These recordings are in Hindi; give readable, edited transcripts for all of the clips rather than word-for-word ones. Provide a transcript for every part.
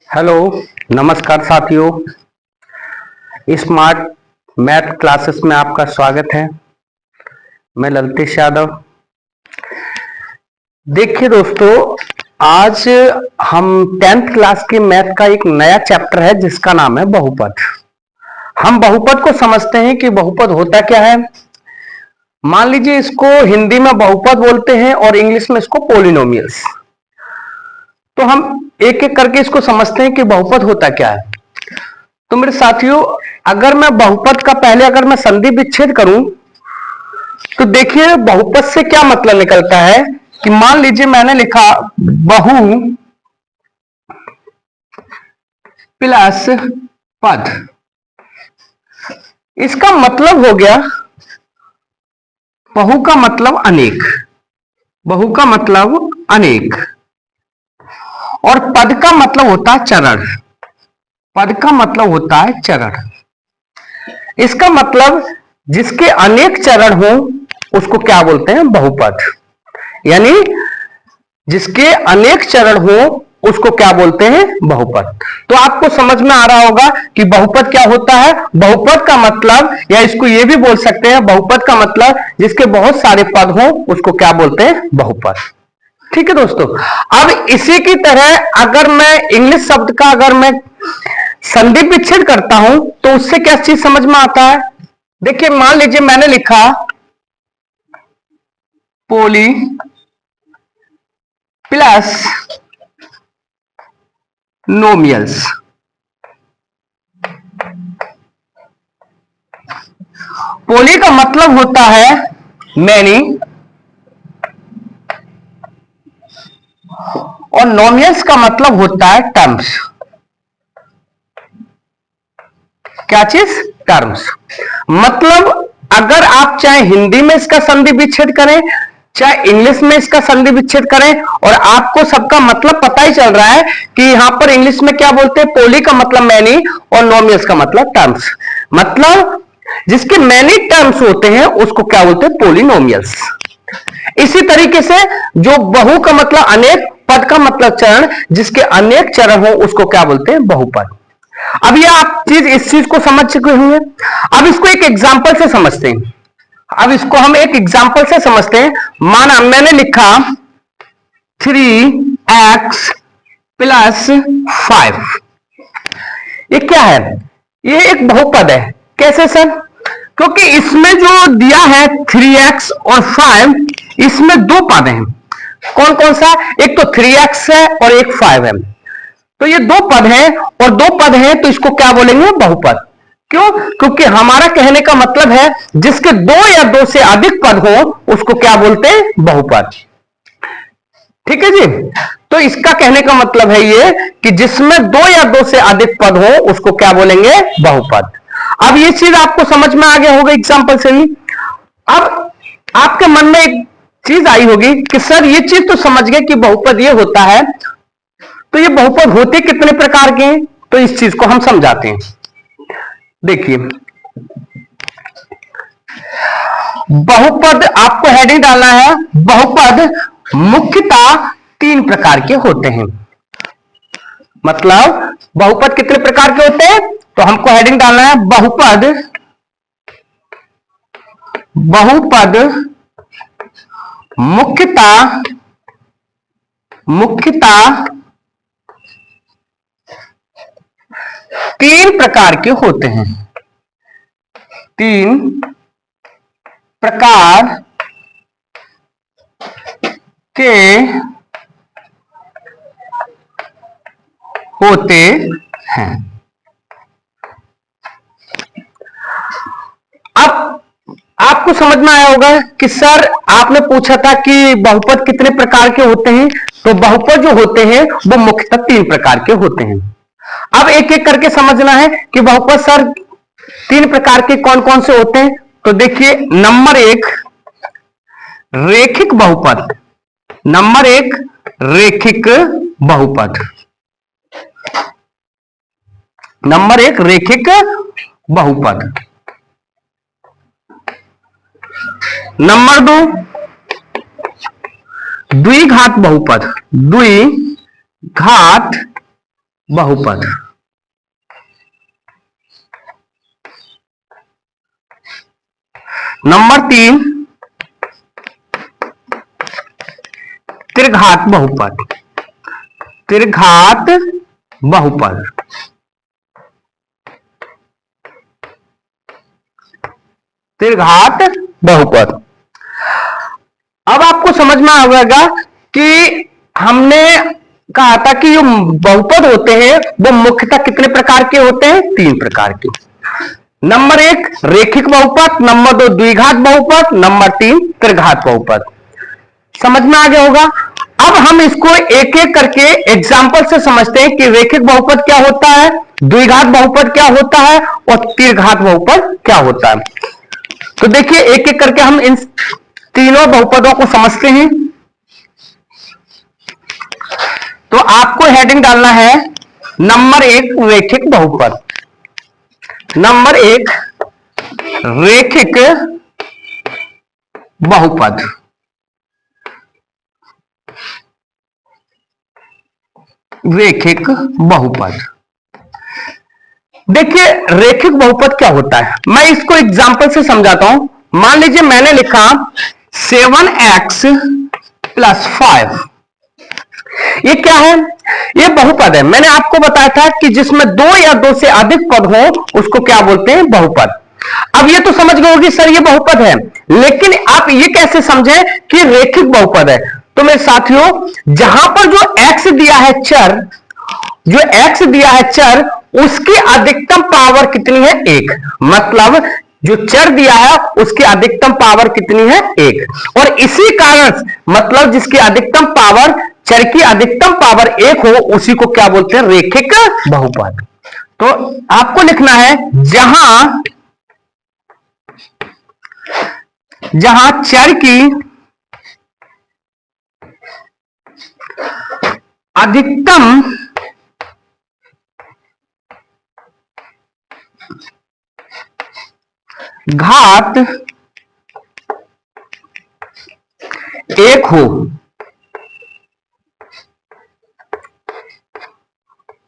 हेलो, नमस्कार साथियों। स्मार्ट मैथ क्लासेस में आपका स्वागत है। मैं ललितेश यादव। देखिए दोस्तों, आज हम 10th क्लास की मैथ का एक नया चैप्टर है जिसका नाम है बहुपद। हम बहुपद को समझते हैं कि बहुपद होता क्या है। मान लीजिए इसको हिंदी में बहुपद बोलते हैं और इंग्लिश में इसको पॉलिनोमियल्स। तो हम एक एक करके इसको समझते हैं कि बहुपद होता क्या है। तो मेरे साथियों, अगर मैं बहुपद का पहले अगर मैं संधि विच्छेद करूं तो देखिए बहुपद से क्या मतलब निकलता है कि मान लीजिए मैंने लिखा बहु प्लस पद। इसका मतलब हो गया, बहु का मतलब अनेक, बहु का मतलब अनेक और पद का मतलब होता है चरण। पद का मतलब होता है चरण। इसका मतलब जिसके अनेक चरण हो उसको क्या बोलते हैं? बहुपद। यानी जिसके अनेक चरण हो उसको क्या बोलते हैं? बहुपद। तो आपको समझ में आ रहा होगा कि बहुपद क्या होता है। बहुपद का मतलब, या इसको ये भी बोल सकते हैं, बहुपद का मतलब जिसके बहुत सारे पद हो उसको क्या बोलते हैं? बहुपद। ठीक है दोस्तों। अब इसी की तरह अगर मैं इंग्लिश शब्द का अगर मैं संधि विच्छेद करता हूं तो उससे क्या चीज समझ में आता है। देखिए मान लीजिए मैंने लिखा पोली प्लस नोमियल्स। पोली का मतलब होता है मैनी और नोमियल्स का मतलब होता है टर्म्स। क्या चीज? टर्म्स। मतलब अगर आप चाहे हिंदी में इसका संधि विच्छेद करें चाहे इंग्लिश में इसका संधि विच्छेद करें और आपको सबका मतलब पता ही चल रहा है कि यहां पर इंग्लिश में क्या बोलते हैं? पोली का मतलब मैनी और नोमियल्स का मतलब टर्म्स। मतलब जिसके मैनी टर्म्स होते हैं उसको क्या बोलते हैं? पोलिनोमियल्स। इसी तरीके से जो बहु का मतलब अनेक, पद का मतलब चरण, जिसके अनेक चरण हो उसको क्या बोलते हैं? बहुपद। अब ये आप चीज इस चीज को समझ चुके होंगे। अब इसको एक एग्जांपल से समझते हैं। अब इसको हम एक एग्जांपल से समझते हैं। माना मैंने लिखा 3x प्लस 5। ये क्या है? ये एक बहुपद है। कैसे सर? क्योंकि इसमें जो दिया है 3x और 5, इसमें दो पद हैं। कौन कौन सा? एक तो 3x है और एक 5 है। तो ये दो पद हैं और दो पद हैं तो इसको क्या बोलेंगे? बहुपद। क्यों? क्योंकि हमारा कहने का मतलब है जिसके दो या दो से अधिक पद हो उसको क्या बोलते हैं? बहुपद। ठीक है जी। तो इसका कहने का मतलब है ये कि जिसमें दो या दो से अधिक पद हो उसको क्या बोलेंगे? बहुपद। अब ये चीज आपको समझ में आ गया होगा एग्जांपल से ही। अब आपके मन में एक चीज आई होगी कि सर ये चीज तो समझ गए कि बहुपद ये होता है, तो ये बहुपद होते कितने प्रकार के हैं? तो इस चीज को हम समझाते हैं। देखिए बहुपद, आपको हेडिंग डालना है बहुपद मुख्यतः तीन प्रकार के होते हैं। मतलब बहुपद कितने प्रकार के होते हैं? तो हमको हेडिंग डालना है बहुपद, बहुपद मुख्यतः, मुख्यतः तीन प्रकार के होते हैं। तीन प्रकार के होते हैं। अब आपको समझ में आया होगा कि सर आपने पूछा था कि बहुपद कितने प्रकार के होते हैं। तो बहुपद जो होते हैं वो मुख्यतः तीन प्रकार के होते हैं। अब एक एक करके समझना है कि बहुपद सर तीन प्रकार के कौन कौन से होते हैं। तो देखिए नंबर एक, रेखिक बहुपद। नंबर एक, रेखिक बहुपद। नंबर एक, रेखिक बहुपद। नंबर दो, द्विघात बहुपद। द्विघात बहुपद। नंबर 3 त्रिघात बहुपद। त्रिघात बहुपद। त्रिघात बहुपद। अब आपको समझ में आएगा कि हमने कहा था कि जो बहुपद होते हैं वो मुख्यतः कितने प्रकार के होते हैं? 3 प्रकार के। नंबर 1 रेखिक बहुपद, नंबर 2 द्विघात बहुपद, नंबर 3 त्रिघात बहुपद। समझ में आ गया होगा। अब हम इसको एक एक करके एग्जाम्पल से समझते हैं कि रेखिक बहुपद क्या होता है, द्विघात बहुपद क्या होता है और त्रिघात बहुपद क्या होता है। तो देखिए एक एक करके हम इन तीनों बहुपदों को समझते हैं। तो आपको हेडिंग डालना है नंबर 1 रेखिक बहुपद। नंबर 1 रेखिक बहुपद। रेखिक बहुपद। देखिए रेखिक बहुपद क्या होता है, मैं इसको एग्जांपल से समझाता हूं। मान लीजिए मैंने लिखा 7x + 5। ये क्या है? ये बहुपद है। मैंने आपको बताया था कि जिसमें 2 या 2 से अधिक पद हो उसको क्या बोलते हैं? बहुपद। अब ये तो समझ गए होगी सर ये बहुपद है, लेकिन आप ये कैसे समझे कि रेखिक बहुपद है? तो मेरे साथियों जहां पर जो x दिया है चर, जो x दिया है चर, उसकी अधिकतम पावर कितनी है? 1। मतलब जो चर दिया है उसकी अधिकतम पावर कितनी है? 1। और इसी कारण मतलब जिसकी अधिकतम पावर, चर की अधिकतम पावर 1 हो उसी को क्या बोलते हैं? रेखिक बहुपद। तो आपको लिखना है जहां चर की अधिकतम घात 1 हो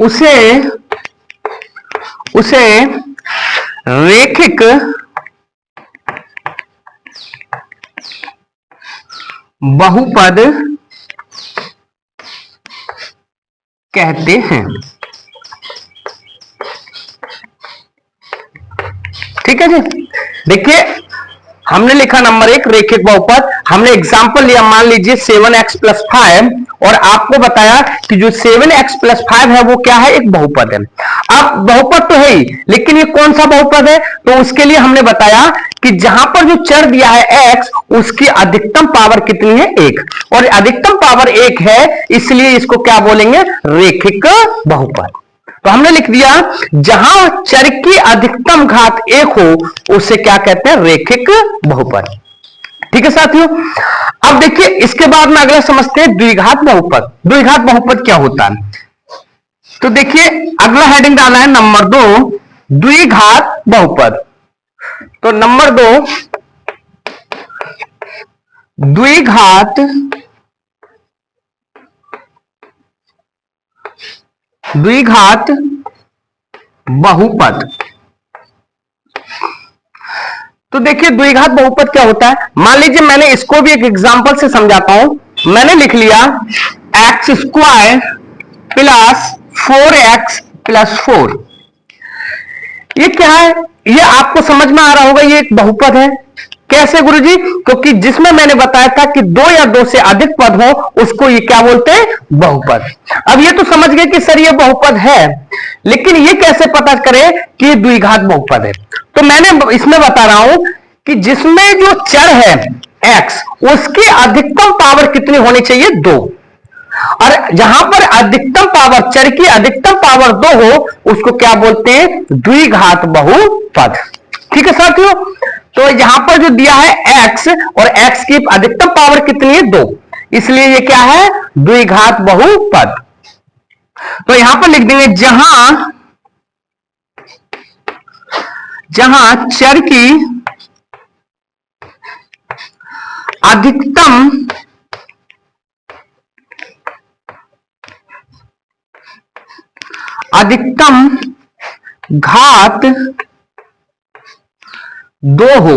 उसे रेखिक बहुपद कहते हैं। ठीक है जी। देखिए हमने लिखा नंबर 1 रेखिक बहुपद, हमने एग्जांपल लिया मान लीजिए 7x + 5 और आपको बताया कि जो 7x + 5 है वो क्या है? एक बहुपद है। अब बहुपद तो है ही, लेकिन ये कौन सा बहुपद है? तो उसके लिए हमने बताया कि जहां पर जो चर दिया है x उसकी अधिकतम पावर कितनी है? 1। और अधिकतम पावर 1 है इसलिए इसको क्या बोलेंगे? रेखिक बहुपद। तो हमने लिख दिया जहां चर की अधिकतम घात 1 हो उसे क्या कहते हैं? रेखिक बहुपद। ठीक है साथियों। अब देखिए इसके बाद में अगला समझते हैं द्विघात बहुपद। द्विघात बहुपद क्या होता है? तो देखिए अगला हेडिंग डाला है नंबर 2 द्विघात बहुपद। तो नंबर 2 द्विघात बहुपद। तो देखिए द्विघात बहुपद क्या होता है? मान लीजिए मैंने इसको भी एक एग्जांपल से समझाता हूं। मैंने लिख लिया x² + 4x + 4। ये क्या है? ये आपको समझ में आ रहा होगा ये एक बहुपद है। कैसे गुरुजी? क्योंकि जिसमें मैंने बताया था कि 2 या 2 से अधिक पद हो उसको ये क्या बोलते हैं? बहुपद। अब ये तो समझ गए कि सर ये बहुपद है, लेकिन ये कैसे पता करें कि ये द्विघात बहुपद है? तो मैंने इसमें बता रहा हूं कि जिसमें जो चर है x उसकी अधिकतम पावर कितनी होनी चाहिए? 2। और जहां पर अधिकतम पावर, चर की अधिकतम पावर 2 हो उसको क्या बोलते हैं? द्विघात बहुपद। ठीक है साथियों। तो यहां पर जो दिया है x और x की अधिकतम पावर कितनी है? 2। इसलिए ये क्या है? द्विघात बहुपद। तो यहां पर लिख देंगे जहां चर की अधिकतम अधिकतम घात 2 हो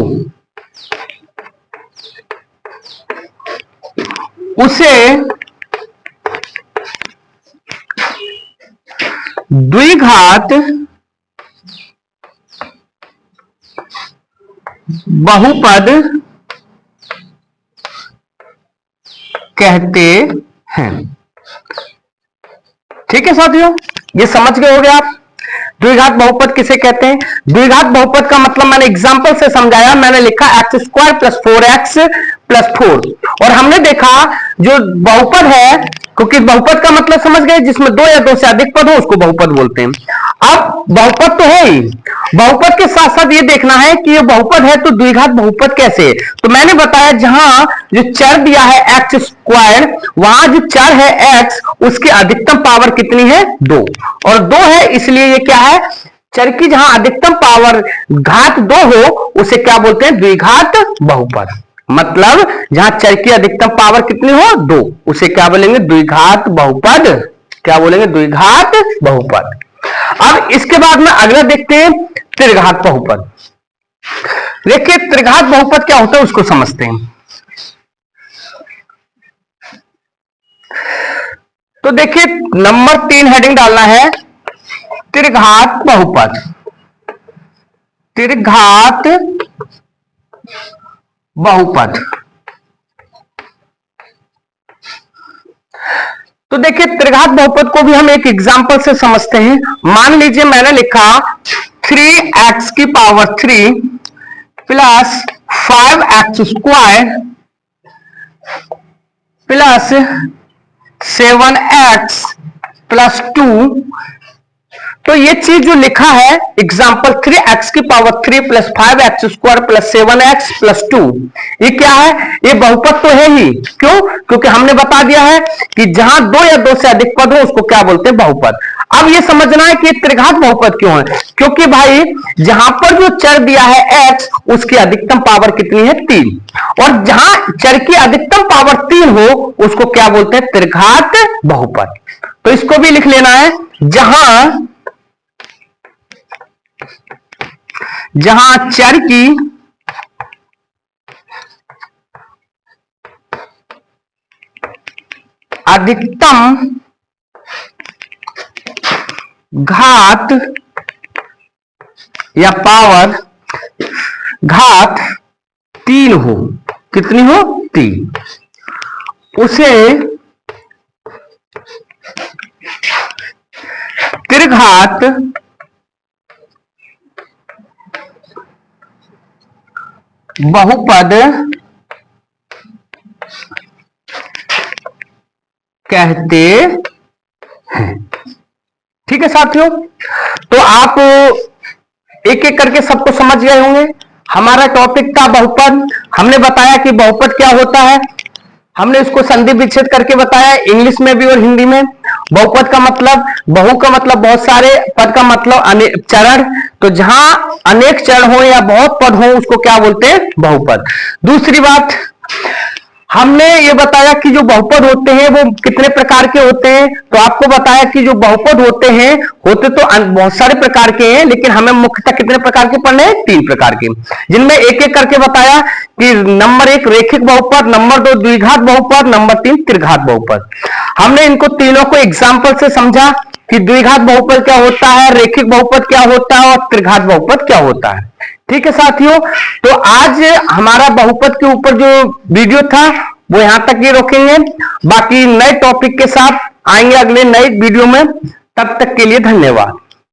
उसे द्विघात बहुपद कहते हैं। ठीक है साथियों, ये समझ गए होंगे आप द्विघात बहुपद किसे कहते हैं। द्विघात बहुपद का मतलब मैंने एग्जांपल से समझाया, मैंने लिखा x² + 4x + 4 और हमने देखा जो बहुपद है, क्योंकि बहुपद का मतलब समझ गए जिसमें 2 या 2 से अधिक पद हो उसको बहुपद बोलते हैं। अब बहुपद तो है ही, बहुपद के साथ साथ ये देखना है कि ये बहुपद है तो द्विघात बहुपद कैसे है। तो मैंने बताया जहां जो चर दिया है x², वहां जो चर है x उसकी अधिकतम पावर कितनी है 2 और 2 है, इसलिए ये क्या है, चर की जहां अधिकतम पावर घात 2 हो उसे क्या बोलते हैं, द्विघात बहुपद। मतलब जहां चर की अधिकतम पावर कितनी हो 2 उसे क्या बोलेंगे, द्विघात बहुपद। क्या बोलेंगे, द्विघात बहुपद। अब इसके बाद में अगला देखते हैं त्रिघात बहुपद। देखिए त्रिघात बहुपद क्या होता है उसको समझते हैं। तो देखिए नंबर 3 हेडिंग डालना है त्रिघात बहुपद। त्रिघात बहुपद। तो देखिए त्रिघात बहुपद को भी हम एक एग्जांपल से समझते हैं। मान लीजिए मैंने लिखा 3x³ plus 5x² plus 7x plus 2। तो ये चीज जो लिखा है example 3x³ plus 5x² plus 7x plus 2, ये क्या है, ये बहुपद तो है ही। क्यों, क्योंकि हमने बता दिया है कि जहां 2 या 2 से अधिक पद हो उसको क्या बोलते हैं, बहुपद। अब ये समझना है कि त्रिघात बहुपद क्यों है, क्योंकि भाई जहां पर जो चर दिया है x उसकी अधिकतम पावर कितनी है 3 और जहां चर की अधिकतम पावर 3 हो उसको क्या बोलते हैं, त्रिघात बहुपद। तो इसको भी लिख लेना है, जहां चर की अधिकतम घात या पावर घात 3 हो, कितनी हो 3, उसे त्रिघात बहुपद कहते हैं। ठीक है साथियों, तो आप एक एक करके सबको समझ गए होंगे। हमारा टॉपिक था बहुपद। हमने बताया कि बहुपद क्या होता है, हमने इसको संधि विच्छेद करके बताया इंग्लिश में भी और हिंदी में। बहुपद का मतलब, बहु का मतलब बहुत सारे, पद का मतलब चरण। तो जहां अनेक चरण हो या बहुत पद हो उसको क्या बोलते हैं, बहुपद। दूसरी बात हमने ये बताया कि जो बहुपद होते हैं वो कितने प्रकार के होते हैं। तो आपको बताया कि जो बहुपद होते तो बहुत सारे प्रकार के हैं, लेकिन हमें मुख्यतः कितने प्रकार के पढ़ने हैं, 3 प्रकार के, जिनमें एक एक करके बताया कि नंबर 1 रेखिक बहुपद, नंबर 2 द्विघात बहुपद, नंबर 3 त्रिघात बहुपद। हमने इनको तीनों को एग्जाम्पल से समझा कि द्विघात बहुपद क्या होता है, रेखिक बहुपद क्या होता है और त्रिघात बहुपद क्या होता है। ठीक है साथियों, तो आज हमारा बहुपद के ऊपर जो वीडियो था वो यहां तक ही रोकेंगे। बाकी नए टॉपिक के साथ आएंगे अगले नए वीडियो में। तब तक के लिए धन्यवाद।